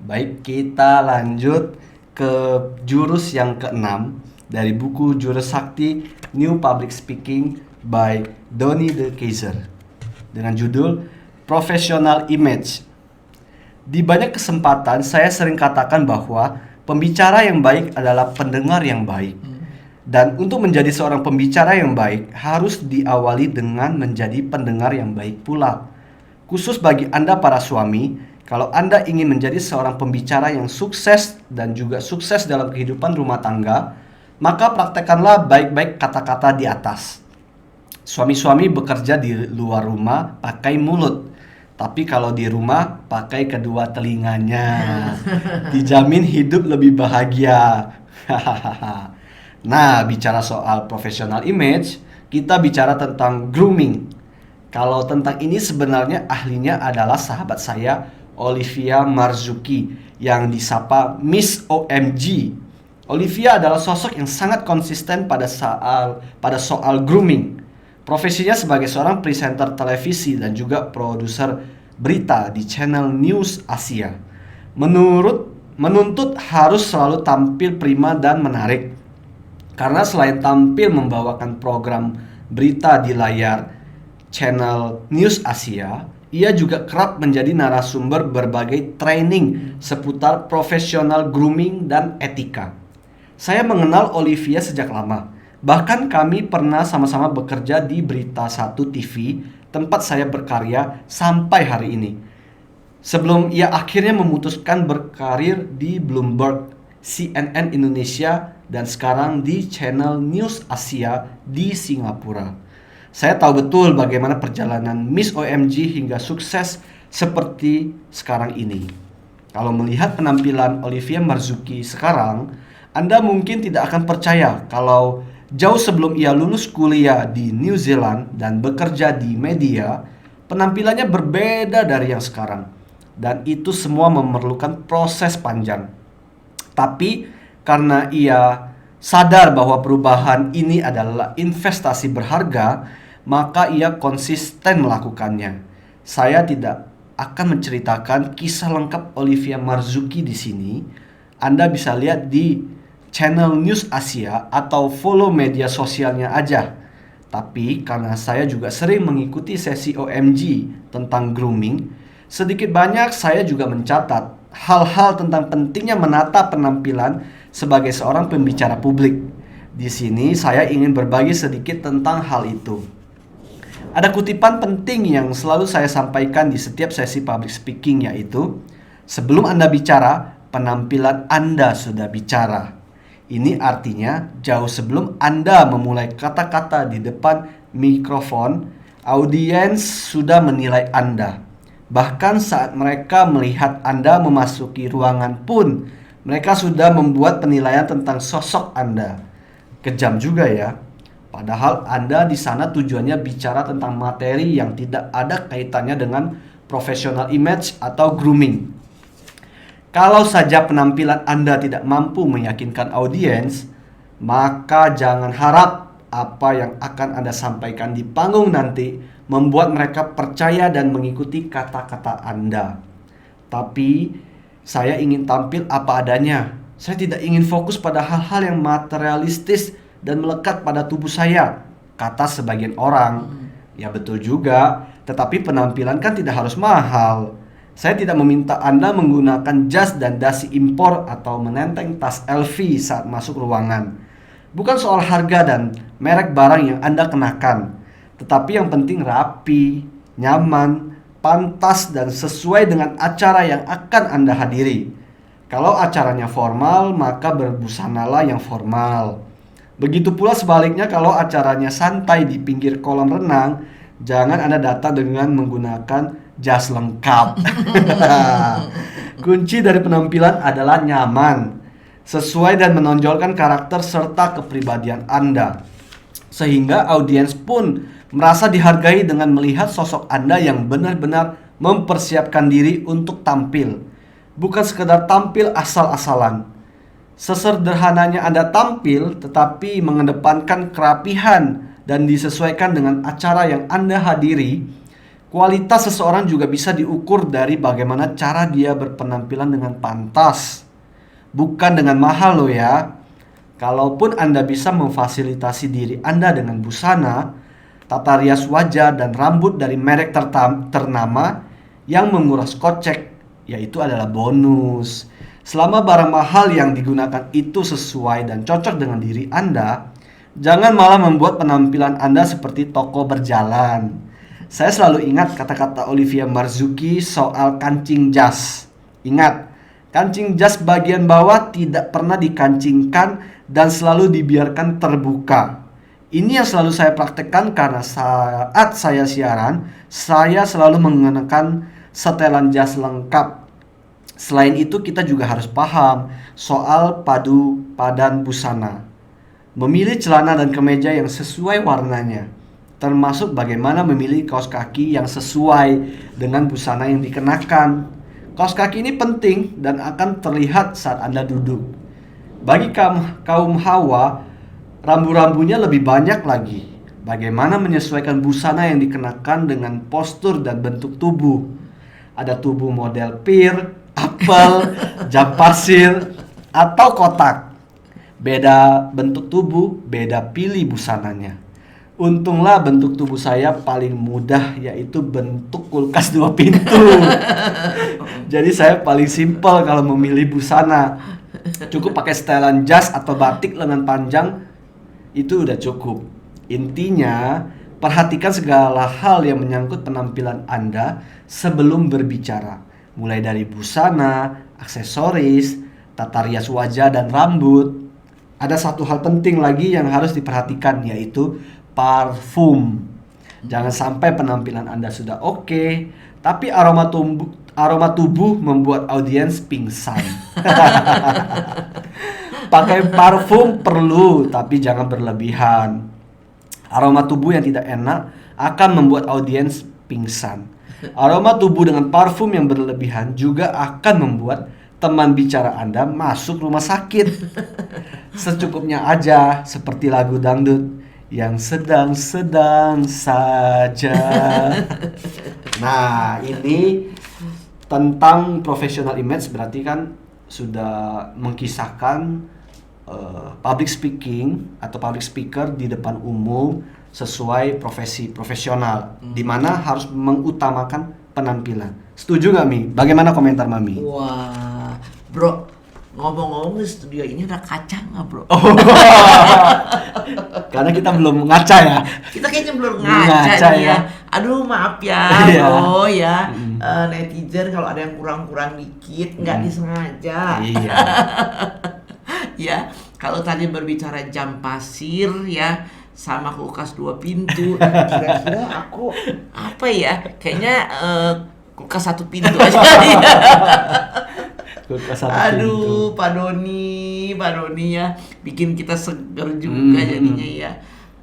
Baik, kita lanjut ke jurus yang keenam dari buku Jurus Sakti New Public Speaking by Donny de Keyser dengan judul Professional Image. Di banyak kesempatan saya sering katakan bahwa pembicara yang baik adalah pendengar yang baik. Dan untuk menjadi seorang pembicara yang baik harus diawali dengan menjadi pendengar yang baik pula. Khusus bagi Anda para suami, kalau Anda ingin menjadi seorang pembicara yang sukses dan juga sukses dalam kehidupan rumah tangga, maka praktekkanlah baik-baik kata-kata di atas. Suami-suami bekerja di luar rumah pakai mulut, tapi kalau di rumah pakai kedua telinganya. Dijamin hidup lebih bahagia. Nah, bicara soal professional image, kita bicara tentang grooming. Kalau tentang ini sebenarnya ahlinya adalah sahabat saya, Olivia Marzuki, yang disapa Miss OMG. Olivia adalah sosok yang sangat konsisten pada soal grooming. Profesinya sebagai seorang presenter televisi dan juga produser berita di channel News Asia. Menuntut harus selalu tampil prima dan menarik. Karena selain tampil membawakan program berita di layar channel News Asia, ia juga kerap menjadi narasumber berbagai training seputar profesional grooming dan etika. Saya mengenal Olivia sejak lama. Bahkan kami pernah sama-sama bekerja di Berita Satu TV, tempat saya berkarya sampai hari ini. Sebelum ia akhirnya memutuskan berkarir di Bloomberg, CNN Indonesia, dan sekarang di channel News Asia di Singapura. Saya tahu betul bagaimana perjalanan Miss OMG hingga sukses seperti sekarang ini. Kalau melihat penampilan Olivia Marzuki sekarang, Anda mungkin tidak akan percaya kalau jauh sebelum ia lulus kuliah di New Zealand dan bekerja di media, penampilannya berbeda dari yang sekarang. Dan itu semua memerlukan proses panjang. Tapi karena ia sadar bahwa perubahan ini adalah investasi berharga, maka ia konsisten melakukannya. Saya tidak akan menceritakan kisah lengkap Olivia Marzuki di sini. Anda bisa lihat di channel News Asia atau follow media sosialnya aja. Tapi karena saya juga sering mengikuti sesi OMG tentang grooming, sedikit banyak saya juga mencatat hal-hal tentang pentingnya menata penampilan sebagai seorang pembicara publik. Di sini saya ingin berbagi sedikit tentang hal itu. Ada kutipan penting yang selalu saya sampaikan di setiap sesi public speaking, yaitu sebelum Anda bicara, penampilan Anda sudah bicara. Ini artinya jauh sebelum Anda memulai kata-kata di depan mikrofon, audiens sudah menilai Anda. Bahkan saat mereka melihat Anda memasuki ruangan pun, mereka sudah membuat penilaian tentang sosok Anda. Kejam juga ya. Padahal Anda di sana tujuannya bicara tentang materi yang tidak ada kaitannya dengan professional image atau grooming. Kalau saja penampilan Anda tidak mampu meyakinkan audiens, maka jangan harap apa yang akan Anda sampaikan di panggung nanti membuat mereka percaya dan mengikuti kata-kata Anda. Tapi saya ingin tampil apa adanya. Saya tidak ingin fokus pada hal-hal yang materialistis dan melekat pada tubuh saya, kata sebagian orang. Ya betul juga, tetapi penampilan kan tidak harus mahal. Saya tidak meminta Anda menggunakan jas dan dasi impor atau menenteng tas LV saat masuk ruangan. Bukan soal harga dan merek barang yang Anda kenakan, tetapi yang penting rapi, nyaman, pantas, dan sesuai dengan acara yang akan Anda hadiri. Kalau acaranya formal, maka berbusanalah yang formal. Begitu pula sebaliknya, kalau acaranya santai di pinggir kolam renang, jangan Anda datang dengan menggunakan jas lengkap. Kunci dari penampilan adalah nyaman, sesuai dan menonjolkan karakter serta kepribadian Anda. Sehingga audiens pun merasa dihargai dengan melihat sosok Anda yang benar-benar mempersiapkan diri untuk tampil. Bukan sekedar tampil asal-asalan. Sesederhananya Anda tampil, tetapi mengedepankan kerapihan dan disesuaikan dengan acara yang Anda hadiri, Kualitas seseorang juga bisa diukur dari bagaimana cara dia berpenampilan dengan pantas, bukan dengan mahal loh ya. Kalaupun Anda bisa memfasilitasi diri Anda dengan busana, tata rias wajah, dan rambut dari merek ternama yang menguras kocek, yaitu adalah bonus. Selama barang mahal yang digunakan itu sesuai dan cocok dengan diri Anda, jangan malah membuat penampilan Anda seperti toko berjalan. Saya selalu ingat kata-kata Olivia Marzuki soal kancing jas. Ingat, kancing jas bagian bawah tidak pernah dikancingkan dan selalu dibiarkan terbuka. Ini yang selalu saya praktekkan karena saat saya siaran, saya selalu mengenakan setelan jas lengkap. Selain itu, kita juga harus paham soal padu padan busana. Memilih celana dan kemeja yang sesuai warnanya, termasuk bagaimana memilih kaos kaki yang sesuai dengan busana yang dikenakan. Kaos kaki ini penting dan akan terlihat saat Anda duduk. Bagi kaum Hawa, rambu-rambunya lebih banyak lagi. Bagaimana menyesuaikan busana yang dikenakan dengan postur dan bentuk tubuh. Ada tubuh model pir, apel, jam pasir, atau kotak. Beda bentuk tubuh, beda pilih busananya. Untunglah bentuk tubuh saya paling mudah, yaitu bentuk kulkas 2 pintu. Jadi saya paling simpel kalau memilih busana. Cukup pakai setelan jas atau batik lengan panjang, itu udah cukup. Intinya, perhatikan segala hal yang menyangkut penampilan Anda sebelum berbicara. Mulai dari busana, aksesoris, tata rias wajah dan rambut. Ada satu hal penting lagi yang harus diperhatikan, yaitu parfum. Jangan sampai penampilan Anda sudah oke, tapi aroma tubuh membuat audiens pingsan. Pakai parfum perlu, tapi jangan berlebihan. Aroma tubuh yang tidak enak akan membuat audiens pingsan. Aroma tubuh dengan parfum yang berlebihan juga akan membuat teman bicara Anda masuk rumah sakit. Secukupnya aja, seperti lagu dangdut yang sedang-sedang saja. Nah, ini tentang professional image, berarti kan sudah mengkisahkan public speaking atau public speaker di depan umum sesuai profesi profesional, di mana harus mengutamakan penampilan. Setuju nggak, Mi? Bagaimana komentar Mami? Wah, bro, ngomong-ngomong di studio ini ada kaca nggak, bro? Oh, karena kita belum ngaca ya. Kita kayaknya belum Ngaca ngaca nih ya. ya. Aduh, maaf ya, Iya. bro ya. Netizen kalau ada yang kurang-kurang dikit, nggak disengaja. Iya. Ya, kalau tadi berbicara jam pasir ya, sama kulkas 2 pintu, kira-kira aku apa ya? Kayaknya kulkas 1 pintu aja kali ya. Kulkas 1 pintu. Aduh, Pak Doni ya, bikin kita seger juga jadinya ya.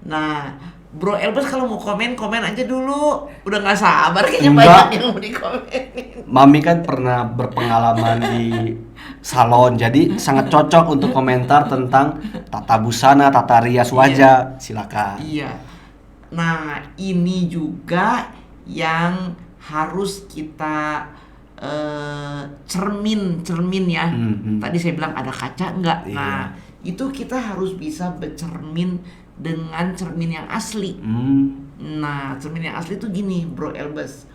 Nah, Bro Elbas kalau mau komen aja dulu. Udah nggak sabar kayaknya banyak yang mau dikomenin. Mami kan pernah berpengalaman di salon, jadi sangat cocok untuk komentar tentang tata busana, tata rias wajah. Silakan. Iya. Nah, ini juga yang harus kita cermin ya. Tadi saya bilang ada kaca enggak? Iya. Nah, itu kita harus bisa bercermin dengan cermin yang asli. Nah, cermin yang asli itu gini, Bro Elbas.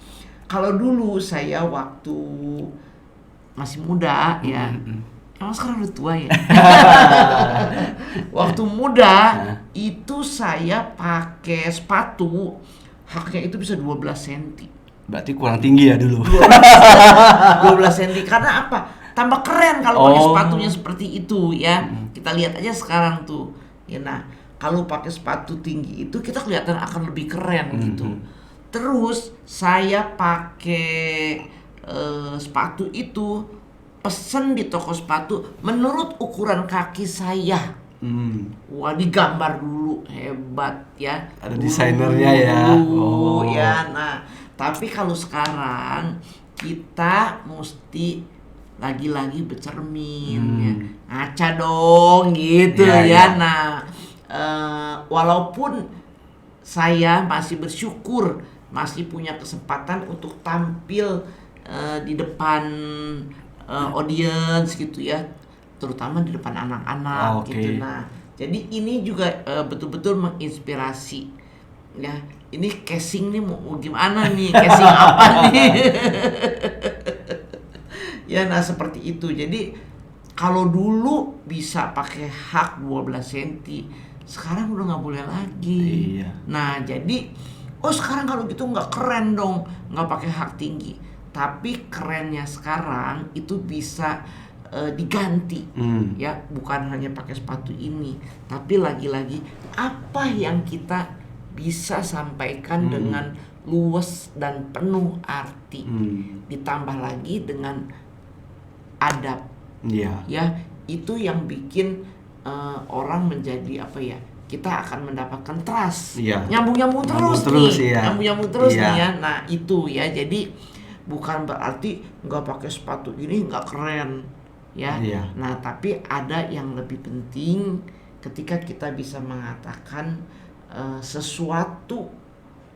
Kalau dulu saya waktu masih muda ya, emang sekarang udah tua ya. Waktu muda itu saya pakai sepatu haknya itu bisa 12 cm. Berarti kurang tinggi ya dulu. 12 cm karena apa? Tambah keren kalau pakai sepatunya seperti itu ya. Kita lihat aja sekarang tuh. Ya, nah, kalau pakai sepatu tinggi itu kita kelihatan akan lebih keren gitu. Terus saya pakai sepatu itu pesen di toko sepatu menurut ukuran kaki saya. Wah, digambar dulu, hebat ya. Ada desainernya ya. Ya, nah, tapi kalau sekarang kita mesti lagi-lagi bercermin ya. Ngaca dong gitu ya. Nah, walaupun saya masih bersyukur masih punya kesempatan untuk tampil di depan audience gitu ya, terutama di depan anak-anak Oke. gitu. Nah, jadi ini juga betul-betul menginspirasi ya. Ini casing nih mau gimana nih, casing apa nih? Ya, nah seperti itu. Jadi kalau dulu bisa pakai hak 12 cm, sekarang udah nggak boleh lagi. Iya. Nah, jadi sekarang kalau gitu nggak keren dong, nggak pakai hak tinggi. Tapi kerennya sekarang itu bisa diganti, ya, bukan hanya pakai sepatu ini, tapi lagi-lagi apa yang kita bisa sampaikan dengan luas dan penuh arti, ditambah lagi dengan adab, ya, itu yang bikin orang menjadi apa ya? Kita akan mendapatkan trust, nyambung terus nih, nyambung terus nih ya. Nah itu ya, jadi bukan berarti nggak pakai sepatu ini nggak keren, ya. Nah tapi ada yang lebih penting ketika kita bisa mengatakan sesuatu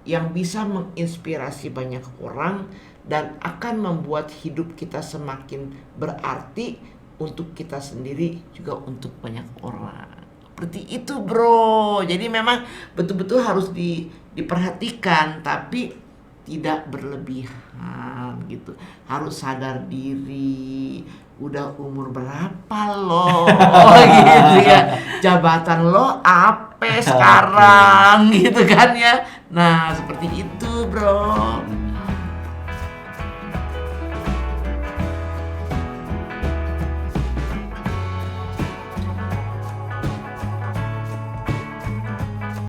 yang bisa menginspirasi banyak orang dan akan membuat hidup kita semakin berarti untuk kita sendiri juga untuk banyak orang. Seperti itu bro. Jadi memang betul-betul harus diperhatikan, tapi tidak berlebihan gitu. Harus sadar diri. Udah umur berapa lo gitu ya. Jabatan lo apa sekarang gitu kan ya. Nah seperti itu bro.